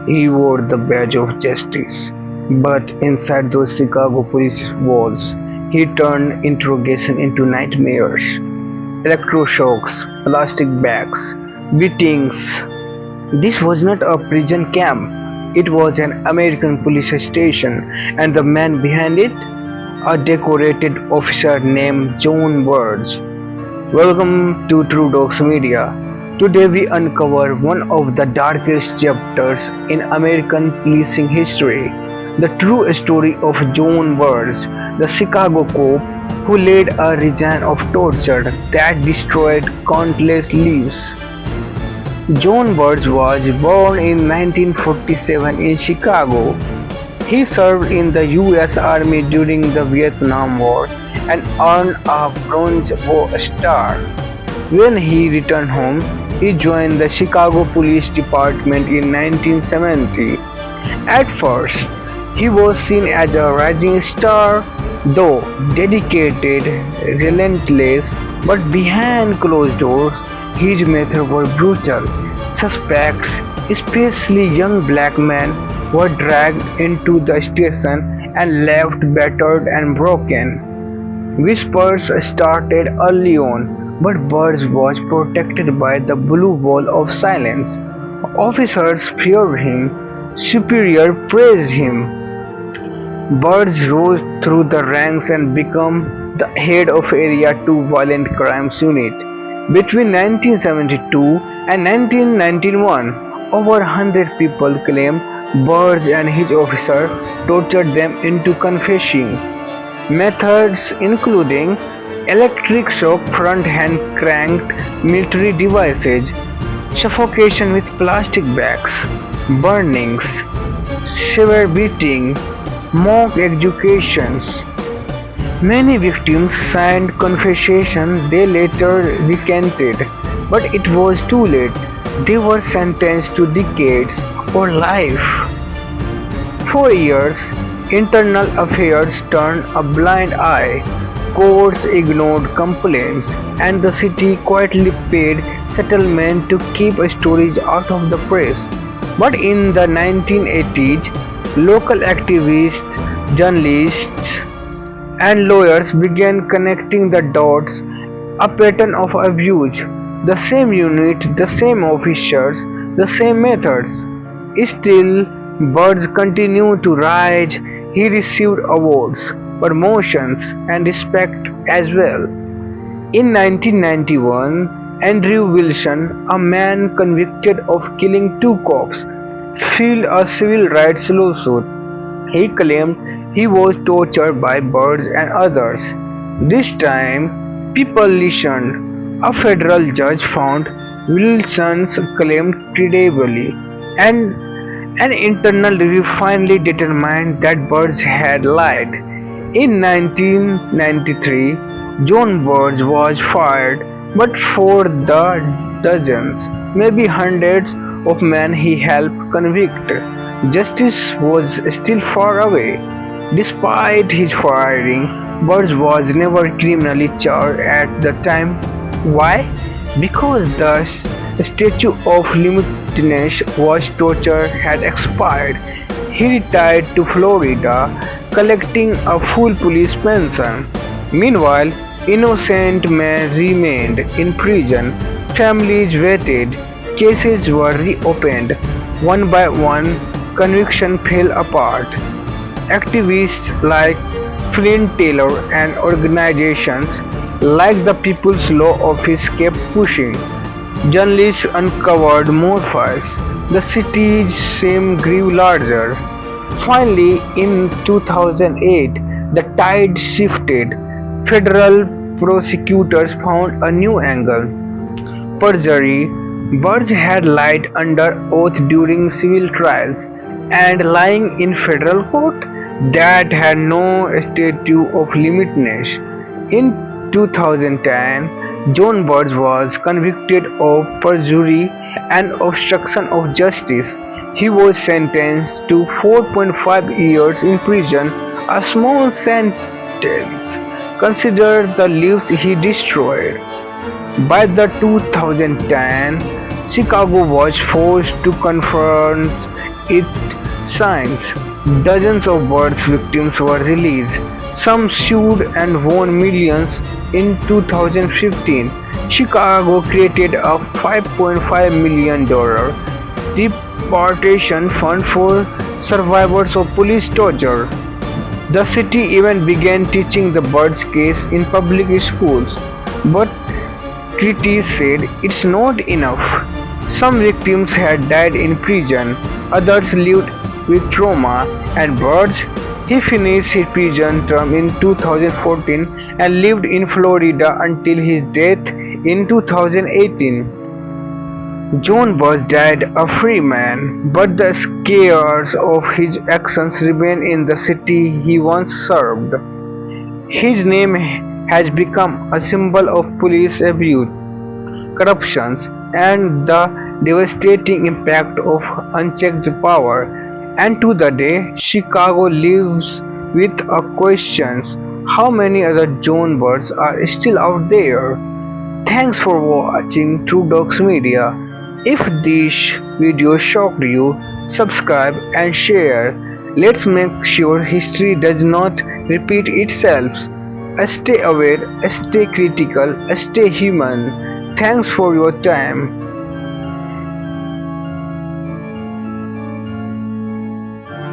He wore the badge of justice, but inside those Chicago police walls, he turned interrogation into nightmares. Electroshocks, plastic bags, beatings. This was not a prison camp. It was an American police station, and the man behind it, a decorated officer named John Burge. Welcome to True Dogs Media. Today we uncover one of the darkest chapters in American policing history, the true story of John Burge, the Chicago cop who led a regime of torture that destroyed countless lives. John Burge was born in 1947 in Chicago. He served in the U.S. Army during the Vietnam War and earned a Bronze War Star. When he returned home, he joined the Chicago Police Department in 1970. At first, he was seen as a rising star, though dedicated, relentless, but behind closed doors, his methods were brutal. Suspects, especially young black men, were dragged into the station and left battered and broken. Whispers started early on, but Burge was protected by the blue wall of silence. Officers feared him, superiors praised him. Burge rose through the ranks and became the head of Area 2 Violent Crimes Unit. Between 1972 and 1991, over 100 people claimed Burge and his officers tortured them into confessing. Methods including electric shock, front hand cranked military devices, suffocation with plastic bags, burnings, severe beating, mock executions. Many victims signed confessions they later recanted, but it was too late. They were sentenced to decades or life. For years, internal affairs turned a blind eye. Courts ignored complaints, and the city quietly paid settlement to keep stories out of the press. But in the 1980s, local activists, journalists, and lawyers began connecting the dots, a pattern of abuse, the same unit, the same officers, the same methods. Still, Burge continued to rise. He received awards, promotions, and respect as well. In 1991, Andrew Wilson, a man convicted of killing two cops, filed a civil rights lawsuit. He claimed he was tortured by Burge and others. This time, people listened. A federal judge found Wilson's claim credible, and an internal review finally determined that Burge had lied. In 1993, John Burge was fired, but for the dozens, maybe hundreds of men he helped convict, justice was still far away. Despite his firing, Burge was never criminally charged at the time. Why? Because the statute of limitations was torture had expired. He retired to Florida, collecting a full police pension. Meanwhile, innocent men remained in prison. Families waited. Cases were reopened. One by one, conviction fell apart. Activists like Flint Taylor and organizations like the People's Law Office kept pushing. Journalists uncovered more files. The city's shame grew larger. Finally, in 2008, the tide shifted. Federal prosecutors found a new angle. Perjury. Burge had lied under oath during civil trials, and lying in federal court that had no statute of limitations. In 2010, John Burge was convicted of perjury and obstruction of justice. He was sentenced to 4.5 years in prison, a small sentence. Consider the lives he destroyed. By the 2010, Chicago was forced to confront its signs. Dozens of birds victims were released. Some sued and won millions. In 2015, Chicago created a $5.5 million repatriation fund for survivors of police torture. The city even began teaching the birds case in public schools, but critics said it's not enough. Some victims had died in prison, others lived with trauma and Birds. He finished his prison term in 2014 and lived in Florida until his death in 2018. John Burns died a free man, but the scars of his actions remain in the city he once served. His name has become a symbol of police abuse, corruption, and the devastating impact of unchecked power. And to the day, Chicago lives with a question: how many other John Burns are still out there? Thanks for watching True Docs Media. If this video shocked you, subscribe and share. Let's make sure history does not repeat itself. Stay aware, stay critical, stay human. Thanks for your time.